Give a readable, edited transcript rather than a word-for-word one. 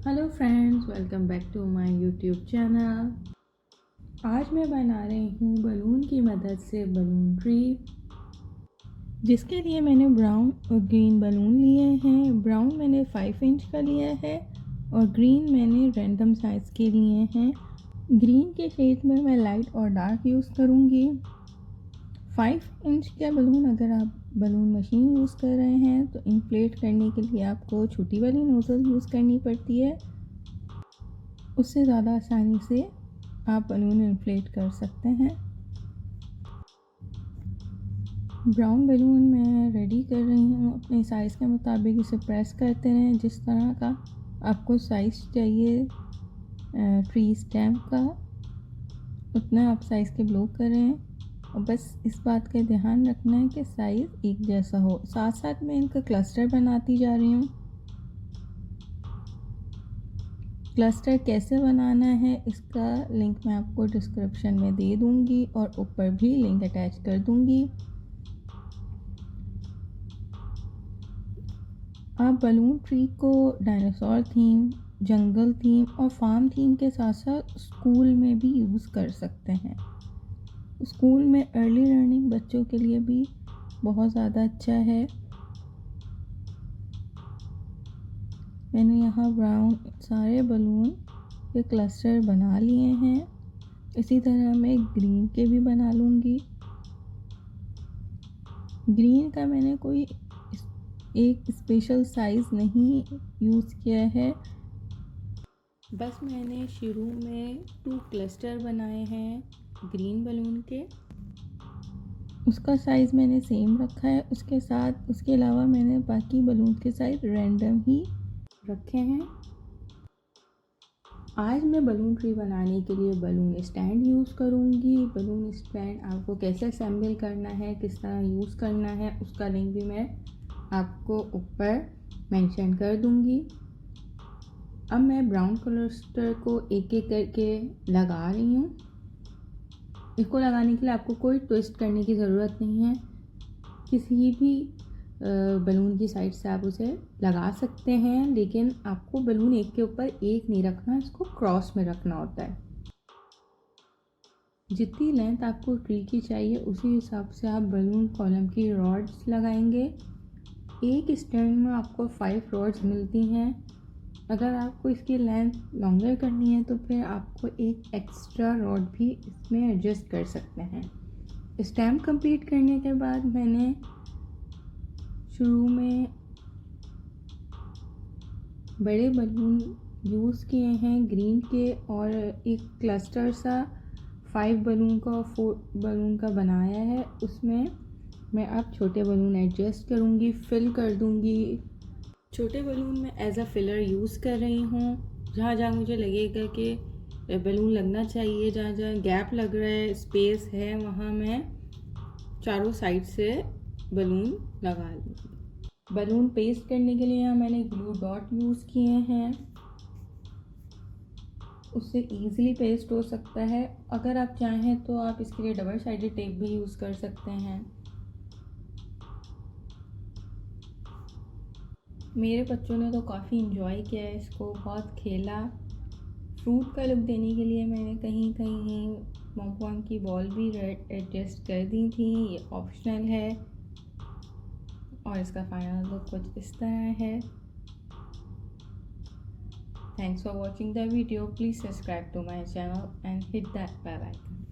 Hello friends, welcome back to my YouTube channel. आज मैं बना रही हूँ बलून की मदद से बलून ट्री, जिसके लिए मैंने ब्राउन और ग्रीन बलून लिए हैं। ब्राउन मैंने 5 इंच का लिया है और ग्रीन मैंने रैंडम साइज़ के लिए हैं। ग्रीन के शेड में मैं लाइट और डार्क यूज़ करूँगी। 5 इंच का बलून अगर आप बलून मशीन यूज़ कर रहे हैं तो इन्फ्लेट करने के लिए आपको छोटी वाली नोज़ल यूज़ करनी पड़ती है। उससे ज़्यादा आसानी से आप बलून इन्फ्लेट कर सकते हैं। ब्राउन बलून मैं रेडी कर रही हूँ। अपने साइज़ के मुताबिक इसे प्रेस करते रहें। जिस तरह का आपको साइज़ चाहिए ट्री स्टेम का, उतना आप साइज़ के ब्लो करें। और बस इस बात का ध्यान रखना है कि साइज़ एक जैसा हो। साथ साथ मैं इनका क्लस्टर बनाती जा रही हूँ। क्लस्टर कैसे बनाना है इसका लिंक मैं आपको डिस्क्रिप्शन में दे दूँगी और ऊपर भी लिंक अटैच कर दूँगी। आप बलून ट्री को डायनासोर थीम, जंगल थीम और फार्म थीम के साथ साथ स्कूल में भी यूज़ कर सकते हैं। स्कूल में अर्ली लर्निंग बच्चों के लिए भी बहुत ज़्यादा अच्छा है। मैंने यहाँ ब्राउन सारे बलून के क्लस्टर बना लिए हैं। इसी तरह मैं ग्रीन के भी बना लूँगी। ग्रीन का मैंने कोई एक स्पेशल साइज़ नहीं यूज़ किया है। बस मैंने शुरू में 2 क्लस्टर बनाए हैं ग्रीन बलून के। उसका साइज़ मैंने सेम रखा है। उसके अलावा मैंने बाकी बलून के साइज़ रैंडम ही रखे हैं। आज मैं बलून ट्री बनाने के लिए बलून स्टैंड यूज़ करूँगी। बलून स्टैंड आपको कैसे असेंबल करना है, किस तरह यूज़ करना है, उसका लिंक भी मैं आपको ऊपर मेंशन कर दूँगी। अब मैं ब्राउन क्लस्टर को एक एक करके लगा रही हूँ। इसको लगाने के लिए आपको कोई ट्विस्ट करने की ज़रूरत नहीं है। किसी भी बलून की साइड से आप उसे लगा सकते हैं, लेकिन आपको बलून एक के ऊपर एक नहीं रखना, इसको क्रॉस में रखना होता है। जितनी लेंथ आपको ट्री की चाहिए उसी हिसाब से आप बलून कॉलम की रॉड्स लगाएंगे। एक स्टैंड में आपको 5 रॉड्स मिलती हैं। अगर आपको इसकी लेंथ लॉन्गर करनी है तो फिर आपको एक एक्स्ट्रा रॉड भी इसमें एडजस्ट कर सकते हैं। स्टेम कंप्लीट करने के बाद मैंने शुरू में बड़े बलून यूज़ किए हैं ग्रीन के, और एक क्लस्टर सा 5 बलून का 4 बलून का बनाया है। उसमें मैं अब छोटे बलून एडजस्ट करूँगी, फिल कर दूँगी। छोटे बलून में एज अ फिलर यूज़ कर रही हूँ। जहाँ जहाँ मुझे लगेगा कि बलून लगना चाहिए, जहाँ जहाँ गैप लग रहा है, स्पेस है, वहाँ मैं चारों साइड से बलून लगा लूँगी। बलून पेस्ट करने के लिए यहाँ मैंने ग्लू डॉट यूज़ किए हैं। उससे ईज़िली पेस्ट हो सकता है। अगर आप चाहें तो आप इसके लिए डबल साइडेड टेप भी यूज़ कर सकते हैं। मेरे बच्चों ने तो काफ़ी इन्जॉय किया है इसको, बहुत खेला। फ्रूट का लुक देने के लिए मैंने कहीं कहीं पॉम की बॉल भी एडजस्ट कर दी थी। ये ऑप्शनल है और इसका फाइनल लुक कुछ इस तरह है। Thanks for watching the video. Please subscribe to my channel and hit that bell icon.